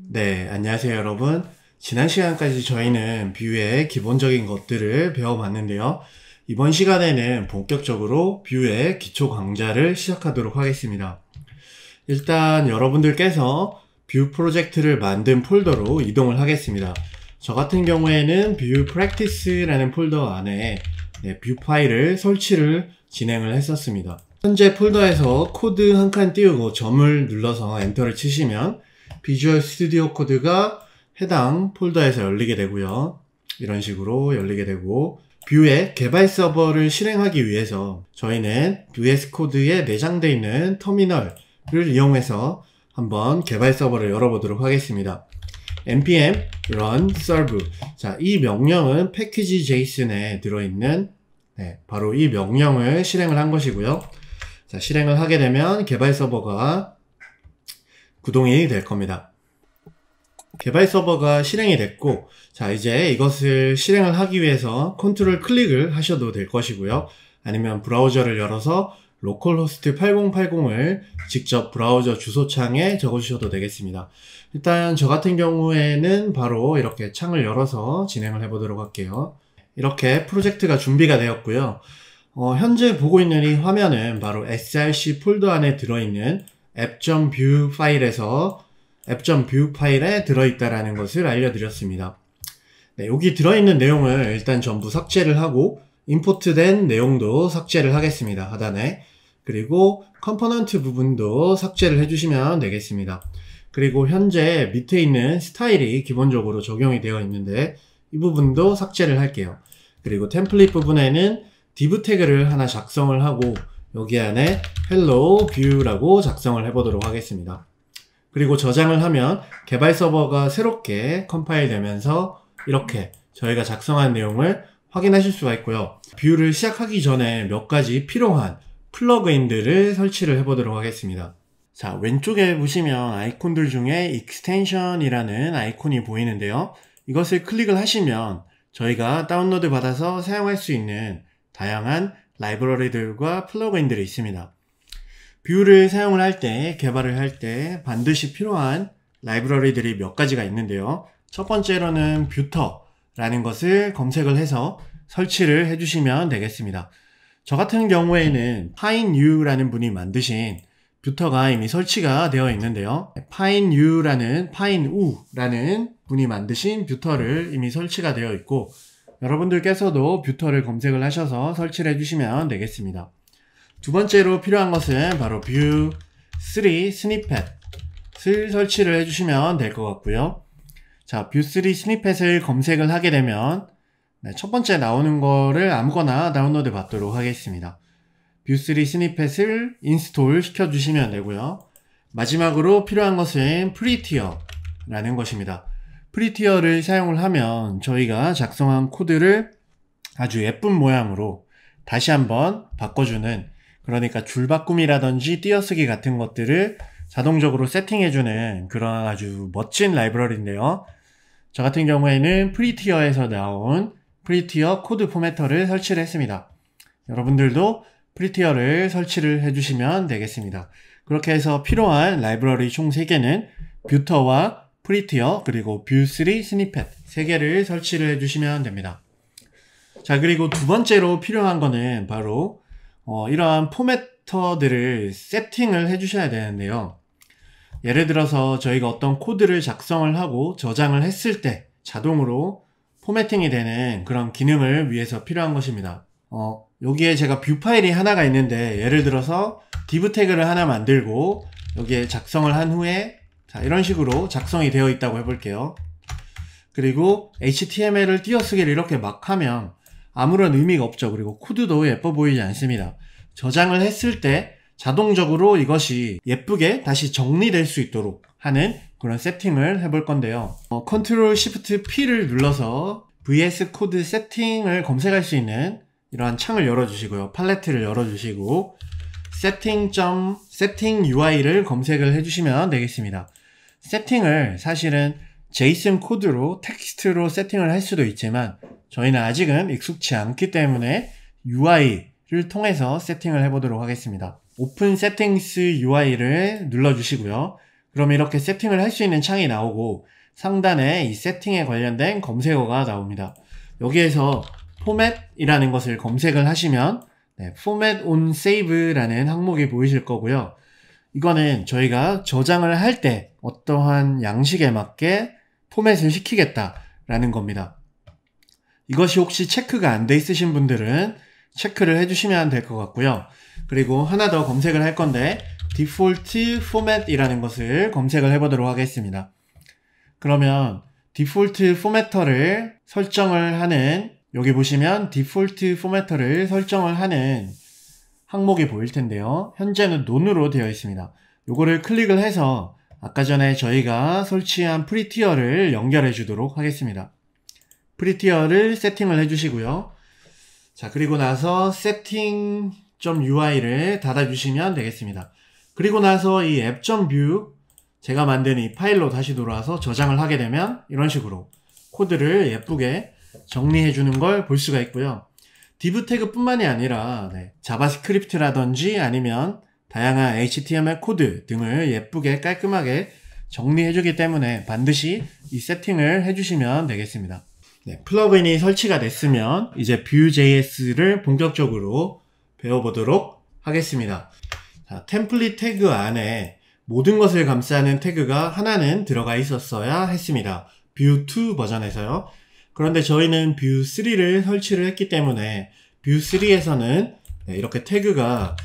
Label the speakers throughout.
Speaker 1: 네, 안녕하세요 여러분. 지난 시간까지 저희는 뷰의 기본적인 것들을 배워봤는데요. 이번 시간에는 본격적으로 뷰의 기초 강좌를 시작하도록 하겠습니다. 일단 여러분들께서 뷰 프로젝트를 만든 폴더로 이동을 하겠습니다. 저 같은 경우에는 뷰 프랙티스라는 폴더 안에 뷰 파일을 설치를 진행을 했었습니다. 현재 폴더에서 코드 한 칸 띄우고 점을 눌러서 엔터를 치시면 비주얼 스튜디오 코드가 해당 폴더에서 열리게 되고요. 이런 식으로 열리게 되고, 뷰의 개발 서버를 실행하기 위해서 저희는 VS 코드에 내장되어 있는 터미널을 이용해서 한번 개발 서버를 열어보도록 하겠습니다. npm run serve. 자, 이 명령은 패키지 JSON에 들어있는 바로 이 명령을 실행을 한 것이고요. 자, 실행을 하게 되면 개발 서버가 구동이 될 겁니다. 개발 서버가 실행이 됐고, 자, 이제 이것을 실행을 하기 위해서 컨트롤 클릭을 하셔도 될 것이고요. 아니면 브라우저를 열어서 로컬호스트 8080을 직접 브라우저 주소창에 적어주셔도 되겠습니다. 일단 저 같은 경우에는 바로 이렇게 창을 열어서 진행을 해보도록 할게요. 이렇게 프로젝트가 준비가 되었고요. 현재 보고 있는 이 화면은 바로 src 폴더 안에 들어있는 app.view 파일에서 app.view 파일에 들어있다라는 것을 알려드렸습니다. 네, 여기 들어있는 내용을 일단 전부 삭제를 하고 임포트된 내용도 삭제를 하겠습니다. 하단에. 그리고 컴포넌트 부분도 삭제를 해주시면 되겠습니다. 그리고 현재 밑에 있는 스타일이 기본적으로 적용이 되어 있는데 이 부분도 삭제를 할게요. 그리고 템플릿 부분에는 div 태그를 하나 작성을 하고 여기 안에 hello view라고 작성을 해보도록 하겠습니다. 그리고 저장을 하면 개발 서버가 새롭게 컴파일 되면서 이렇게 저희가 작성한 내용을 확인하실 수가 있고요. 뷰를 시작하기 전에 몇 가지 필요한 플러그인들을 설치를 해보도록 하겠습니다. 자, 왼쪽에 보시면 아이콘들 중에 익스텐션이라는 아이콘이 보이는데요. 이것을 클릭을 하시면 저희가 다운로드 받아서 사용할 수 있는 다양한 라이브러리들과 플러그인들이 있습니다. 뷰를 사용을 할 때, 개발을 할 때 반드시 필요한 라이브러리들이 몇 가지가 있는데요. 첫 번째로는 뷰터라는 것을 검색을 해서 설치를 해주시면 되겠습니다. 저 같은 경우에는 파인유라는 분이 만드신 뷰터가 이미 설치가 되어 있는데요. 파인우라는 분이 만드신 뷰터를 이미 설치가 되어 있고, 여러분들께서도 뷰터를 검색을 하셔서 설치를 해주시면 되겠습니다. 두 번째로 필요한 것은 바로 뷰 3 스니펫을 설치를 해주시면 될 것 같고요. 자, 뷰 3 스니펫을 검색을 하게 되면 첫 번째 나오는 거를 아무거나 다운로드 받도록 하겠습니다. 뷰 3 스니펫을 인스톨 시켜주시면 되고요. 마지막으로 필요한 것은 프리티어라는 것입니다. 프리티어를 사용을 하면 저희가 작성한 코드를 아주 예쁜 모양으로 다시 한번 바꿔주는, 그러니까 줄바꿈이라든지 띄어쓰기 같은 것들을 자동적으로 세팅해주는 그런 아주 멋진 라이브러리인데요. 저 같은 경우에는 프리티어에서 나온 프리티어 코드 포매터를 설치를 했습니다. 여러분들도 프리티어를 설치를 해주시면 되겠습니다. 그렇게 해서 필요한 라이브러리 총 3개는 뷰터와 프리티어 그리고 뷰 3 스니펫 3개를 설치를 해주시면 됩니다. 자, 그리고 두 번째로 필요한 거는 바로 이러한 포매터들을 세팅을 해주셔야 되는데요. 예를 들어서 저희가 어떤 코드를 작성을 하고 저장을 했을 때 자동으로 포매팅이 되는 그런 기능을 위해서 필요한 것입니다. 여기에 제가 뷰 파일이 하나가 있는데 예를 들어서 div 태그를 하나 만들고 여기에 작성을 한 후에 자, 이런 식으로 작성이 되어 있다고 해볼게요. 그리고 HTML을 띄어쓰기를 이렇게 막 하면 아무런 의미가 없죠. 그리고 코드도 예뻐 보이지 않습니다. 저장을 했을 때 자동적으로 이것이 예쁘게 다시 정리될 수 있도록 하는 그런 세팅을 해볼 건데요. Ctrl Shift P를 눌러서 VS 코드 세팅을 검색할 수 있는 이러한 창을 열어주시고요. 팔레트를 열어주시고 setting UI를 검색을 해주시면 되겠습니다. 세팅을 사실은 JSON 코드로 텍스트로 세팅을 할 수도 있지만 저희는 아직은 익숙치 않기 때문에 UI를 통해서 세팅을 해보도록 하겠습니다. 오픈 세팅스 UI를 눌러주시고요. 그럼 이렇게 세팅을 할 수 있는 창이 나오고 상단에 이 세팅에 관련된 검색어가 나옵니다. 여기에서 포맷이라는 것을 검색을 하시면 Format on Save라는 항목이 보이실 거고요. 이거는 저희가 저장을 할 때 어떠한 양식에 맞게 포맷을 시키겠다라는 겁니다. 이것이 혹시 체크가 안 돼 있으신 분들은 체크를 해주시면 될 것 같고요. 그리고 하나 더 검색을 할 건데 디폴트 포맷이라는 것을 검색을 해보도록 하겠습니다. 그러면 디폴트 포매터를 설정을 하는, 여기 보시면 디폴트 포매터를 설정을 하는 항목이 보일 텐데요. 현재는 논으로 되어 있습니다. 요거를 클릭을 해서 아까 전에 저희가 설치한 프리티어를 연결해 주도록 하겠습니다. 프리티어를 세팅을 해 주시고요. 자, 그리고 나서 setting.ui를 닫아 주시면 되겠습니다. 그리고 나서 이 app.view 제가 만든 이 파일로 다시 돌아와서 저장을 하게 되면 이런 식으로 코드를 예쁘게 정리해 주는 걸 볼 수가 있고요. div 태그 뿐만이 아니라 자바스크립트라든지 아니면 다양한 HTML 코드 등을 예쁘게 깔끔하게 정리해 주기 때문에 반드시 이 세팅을 해 주시면 되겠습니다. 플러그인이 설치가 됐으면 이제 Vue.js를 본격적으로 배워보도록 하겠습니다. 자, 템플릿 태그 안에 모든 것을 감싸는 태그가 하나는 들어가 있었어야 했습니다. Vue 2 버전에서요. 그런데 저희는 Vue 3를 설치를 했기 때문에 Vue 3에서는 이렇게 태그가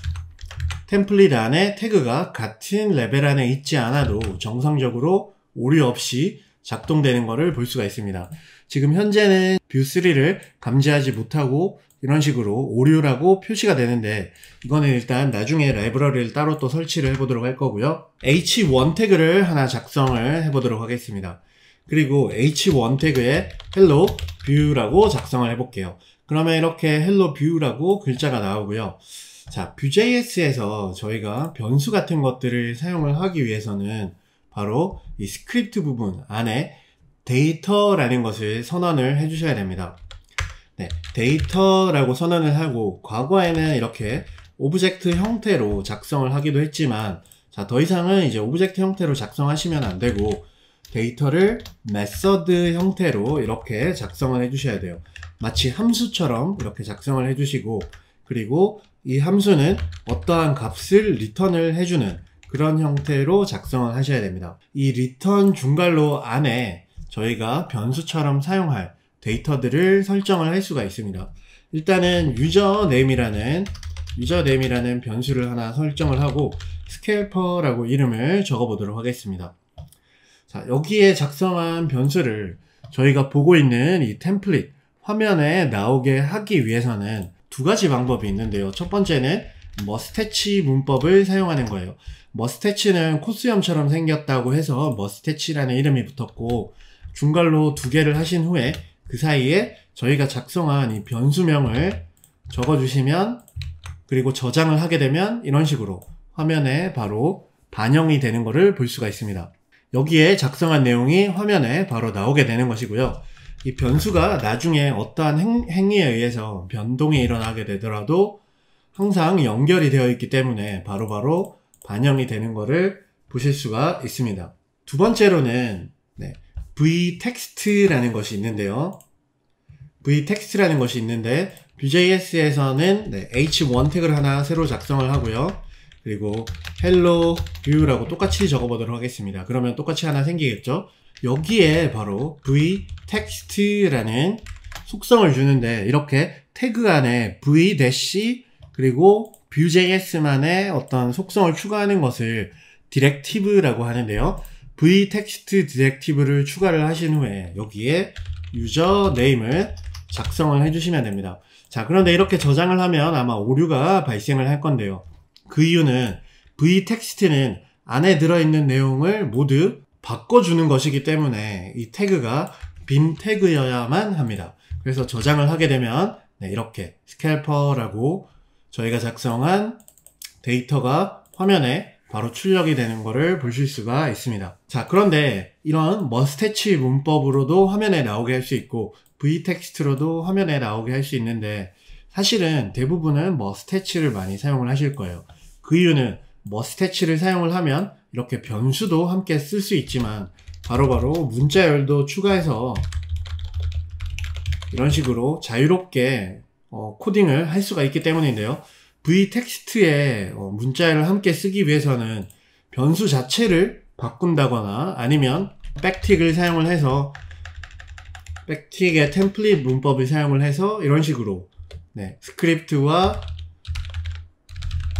Speaker 1: 템플릿 안에 태그가 같은 레벨 안에 있지 않아도 정상적으로 오류 없이 작동되는 것을 볼 수가 있습니다. 지금 현재는 Vue 3를 감지하지 못하고 이런 식으로 오류라고 표시가 되는데 이거는 일단 나중에 라이브러리를 따로 또 설치를 해보도록 할 거고요. h1 태그를 하나 작성을 해보도록 하겠습니다. 그리고 h1 태그에 hello Vue라고 작성을 해볼게요. 그러면 이렇게 hello Vue라고 글자가 나오고요. 자, Vue.js에서 저희가 변수 같은 것들을 사용을 하기 위해서는 바로 이 스크립트 부분 안에 데이터라는 것을 선언을 해주셔야 됩니다. 데이터라고 선언을 하고 과거에는 이렇게 오브젝트 형태로 작성을 하기도 했지만 자, 더 이상은 이제 오브젝트 형태로 작성하시면 안 되고 데이터를 메서드 형태로 이렇게 작성을 해주셔야 돼요. 마치 함수처럼 이렇게 작성을 해주시고 그리고 이 함수는 어떠한 값을 리턴을 해주는 그런 형태로 작성을 하셔야 됩니다. 이 리턴 중괄호 안에 저희가 변수처럼 사용할 데이터들을 설정을 할 수가 있습니다. 일단은 유저네임이라는 변수를 하나 설정을 하고 스케일퍼라고 이름을 적어 보도록 하겠습니다. 자, 여기에 작성한 변수를 저희가 보고 있는 이 템플릿 화면에 나오게 하기 위해서는 두 가지 방법이 있는데요. 첫 번째는 머스태치 문법을 사용하는 거예요. 머스태치는 코스염처럼 생겼다고 해서 머스태치라는 이름이 붙었고 중괄호 두 개를 하신 후에 그 사이에 저희가 작성한 이 변수명을 적어주시면 그리고 저장을 하게 되면 이런 식으로 화면에 바로 반영이 되는 것을 볼 수가 있습니다. 여기에 작성한 내용이 화면에 바로 나오게 되는 것이고요. 이 변수가 나중에 어떠한 행위에 의해서 변동이 일어나게 되더라도 항상 연결이 되어 있기 때문에 바로바로 반영이 되는 것을 보실 수가 있습니다. 두 번째로는 vtext라는 것이 있는데요. vtext라는 것이 있는데 Vue.js에서는 h1 태그를 하나 새로 작성을 하고요. 그리고 hello Vue라고 똑같이 적어보도록 하겠습니다. 그러면 똑같이 하나 생기겠죠. 여기에 바로 vtext라는 속성을 주는데 이렇게 태그 안에 v- 그리고 Vue.js만의 어떤 속성을 추가하는 것을 디렉티브라고 하는데요. vtext 디렉티브를 추가를 하신 후에 여기에 유저 네임을 작성을 해주시면 됩니다. 자, 그런데 이렇게 저장을 하면 아마 오류가 발생을 할 건데요. 그 이유는 vtext는 안에 들어있는 내용을 모두 바꿔주는 것이기 때문에 이 태그가 빈 태그여야만 합니다. 그래서 저장을 하게 되면 이렇게 스캘퍼라고 저희가 작성한 데이터가 화면에 바로 출력이 되는 것을 보실 수가 있습니다. 자, 그런데 이런 머스태치 문법으로도 화면에 나오게 할 수 있고 v 텍스트로도 화면에 나오게 할 수 있는데 사실은 대부분은 머스태치를 많이 사용을 하실 거예요. 그 이유는 머스태치를 사용을 하면 이렇게 변수도 함께 쓸 수 있지만 바로바로 문자열도 추가해서 이런 식으로 자유롭게 코딩을 할 수가 있기 때문인데요. v 텍스트에 문자열을 함께 쓰기 위해서는 변수 자체를 바꾼다거나 아니면 백틱을 사용을 해서 백틱의 템플릿 문법을 사용을 해서 이런 식으로 스크립트와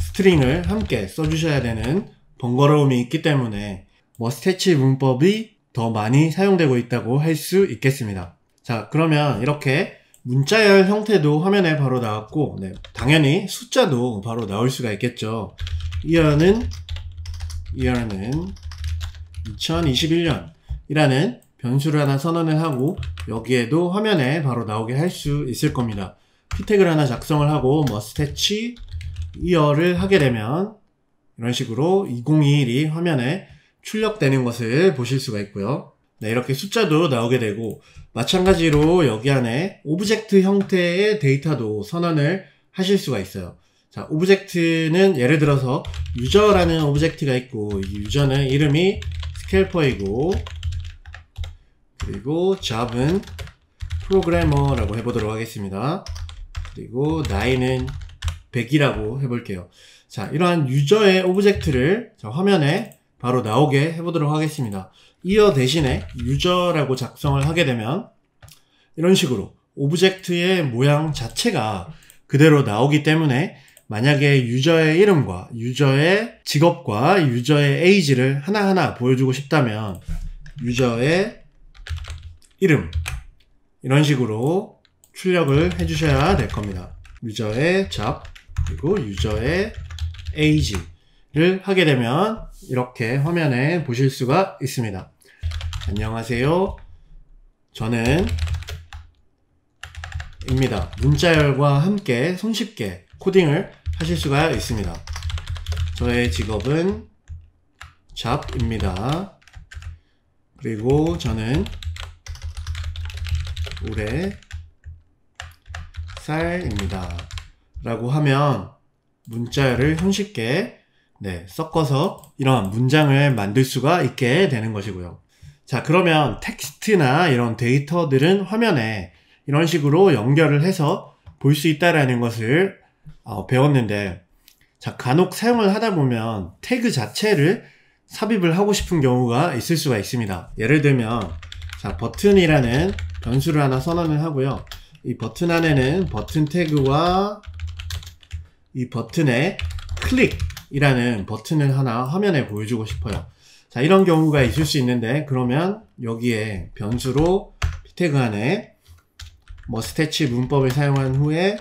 Speaker 1: 스트링을 함께 써주셔야 되는 번거로움이 있기 때문에 머스태치 문법이 더 많이 사용되고 있다고 할 수 있겠습니다. 자, 그러면 이렇게 문자열 형태도 화면에 바로 나왔고 당연히 숫자도 바로 나올 수가 있겠죠. year는 2021년 이라는 변수를 하나 선언을 하고 여기에도 화면에 바로 나오게 할 수 있을 겁니다. p 태그를 하나 작성을 하고 머스태치 year를 하게 되면 이런 식으로 2021이 화면에 출력되는 것을 보실 수가 있고요. 이렇게 숫자도 나오게 되고 마찬가지로 여기 안에 오브젝트 형태의 데이터도 선언을 하실 수가 있어요. 자, 오브젝트는 예를 들어서 유저라는 오브젝트가 있고 이 유저는 이름이 스켈퍼이고 그리고 job은 프로그래머라고 해보도록 하겠습니다. 그리고 나이는 100이라고 해볼게요. 자, 이러한 유저의 오브젝트를 화면에 바로 나오게 해보도록 하겠습니다. year 대신에 유저라고 작성을 하게 되면 이런 식으로 오브젝트의 모양 자체가 그대로 나오기 때문에 만약에 유저의 이름과 유저의 직업과 유저의 에이지를 하나하나 보여주고 싶다면 유저의 이름 이런 식으로 출력을 해주셔야 될 겁니다. 유저의 job 그리고 유저의 age를 하게 되면 이렇게 화면에 보실 수가 있습니다. 안녕하세요. 저는 입니다. 문자열과 함께 손쉽게 코딩을 하실 수가 있습니다. 저의 직업은 job입니다. 그리고 저는 올해 살입니다. 라고 하면 문자열을 손쉽게 섞어서 이런 문장을 만들 수가 있게 되는 것이고요. 자, 그러면 텍스트나 이런 데이터들은 화면에 이런 식으로 연결을 해서 볼 수 있다라는 것을 배웠는데, 자, 간혹 사용을 하다 보면 태그 자체를 삽입을 하고 싶은 경우가 있을 수가 있습니다. 예를 들면 자, 버튼이라는 변수를 하나 선언을 하고요. 이 버튼 안에는 버튼 태그와 이 버튼에 클릭이라는 버튼을 하나 화면에 보여주고 싶어요. 자, 이런 경우가 있을 수 있는데 그러면 여기에 변수로 p 태그 안에 머스태치 문법을 사용한 후에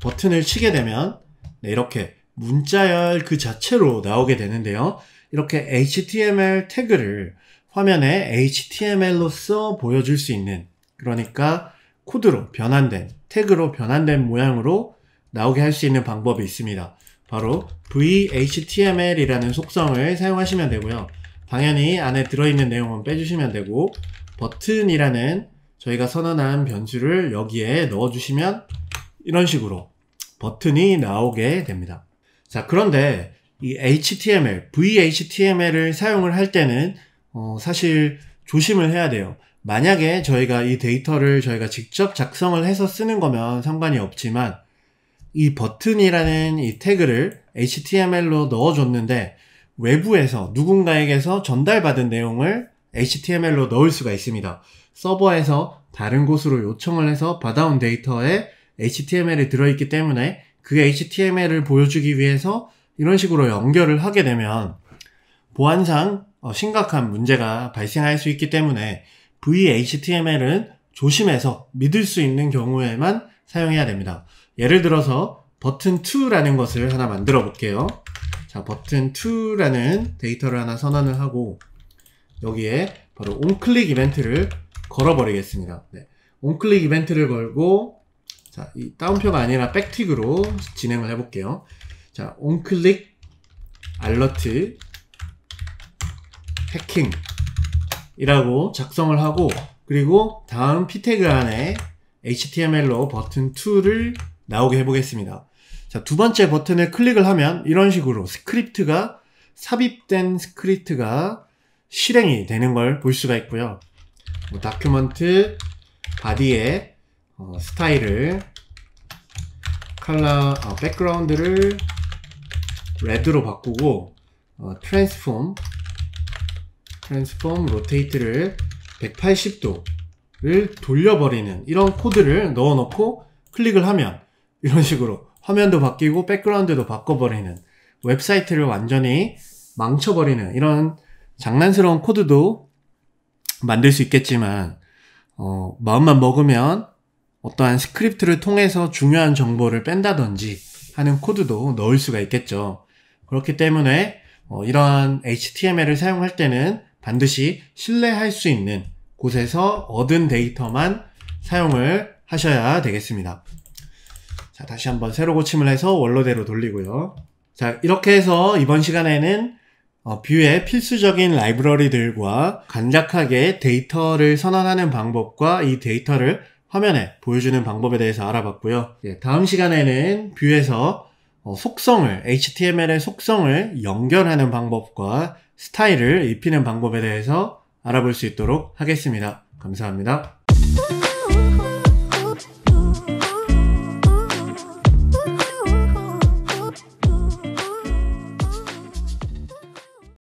Speaker 1: 버튼을 치게 되면 이렇게 문자열 그 자체로 나오게 되는데요. 이렇게 HTML 태그를 화면에 HTML로서 보여줄 수 있는, 그러니까 코드로 변환된, 태그로 변환된 모양으로 나오게 할 수 있는 방법이 있습니다. 바로 vhtml이라는 속성을 사용하시면 되고요. 당연히 안에 들어있는 내용은 빼주시면 되고, 버튼이라는 저희가 선언한 변수를 여기에 넣어주시면 이런 식으로 버튼이 나오게 됩니다. 자, 그런데 이 HTML, vhtml을 사용을 할 때는 사실 조심을 해야 돼요. 만약에 저희가 이 데이터를 저희가 직접 작성을 해서 쓰는 거면 상관이 없지만 이 버튼이라는 이 태그를 HTML로 넣어줬는데 외부에서 누군가에게서 전달받은 내용을 HTML로 넣을 수가 있습니다. 서버에서 다른 곳으로 요청을 해서 받아온 데이터에 HTML이 들어있기 때문에 그 HTML을 보여주기 위해서 이런 식으로 연결을 하게 되면 보안상 심각한 문제가 발생할 수 있기 때문에 vhtml은 조심해서 믿을 수 있는 경우에만 사용해야 됩니다. 예를 들어서 button2라는 것을 하나 만들어 볼게요. 자, button2라는 데이터를 하나 선언을 하고 여기에 바로 onClick 이벤트를 걸어버리겠습니다. onClick 이벤트를 걸고, 자, 이 다운표가 아니라 백틱으로 진행을 해볼게요. 자, onClick alert 해킹 이라고 작성을 하고, 그리고 다음 p 태그 안에 HTML로 버튼 2를 나오게 해보겠습니다. 자, 두 번째 버튼을 클릭을 하면 이런 식으로 삽입된 스크립트가 실행이 되는 걸 볼 수가 있고요. 다큐먼트 바디의 스타일을 컬러 백그라운드를 레드로 바꾸고 트랜스폼 로테이트를 180도를 돌려버리는 이런 코드를 넣어놓고 클릭을 하면 이런 식으로 화면도 바뀌고 백그라운드도 바꿔버리는, 웹사이트를 완전히 망쳐버리는 이런 장난스러운 코드도 만들 수 있겠지만 마음만 먹으면 어떠한 스크립트를 통해서 중요한 정보를 뺀다든지 하는 코드도 넣을 수가 있겠죠. 그렇기 때문에 이러한 HTML을 사용할 때는 반드시 신뢰할 수 있는 곳에서 얻은 데이터만 사용을 하셔야 되겠습니다. 자, 다시 한번 새로 고침을 해서 원로대로 돌리고요. 자, 이렇게 해서 이번 시간에는 뷰의 필수적인 라이브러리들과 간략하게 데이터를 선언하는 방법과 이 데이터를 화면에 보여주는 방법에 대해서 알아봤고요. 다음 시간에는 뷰에서 HTML의 속성을 연결하는 방법과 스타일을 입히는 방법에 대해서 알아볼 수 있도록 하겠습니다. 감사합니다.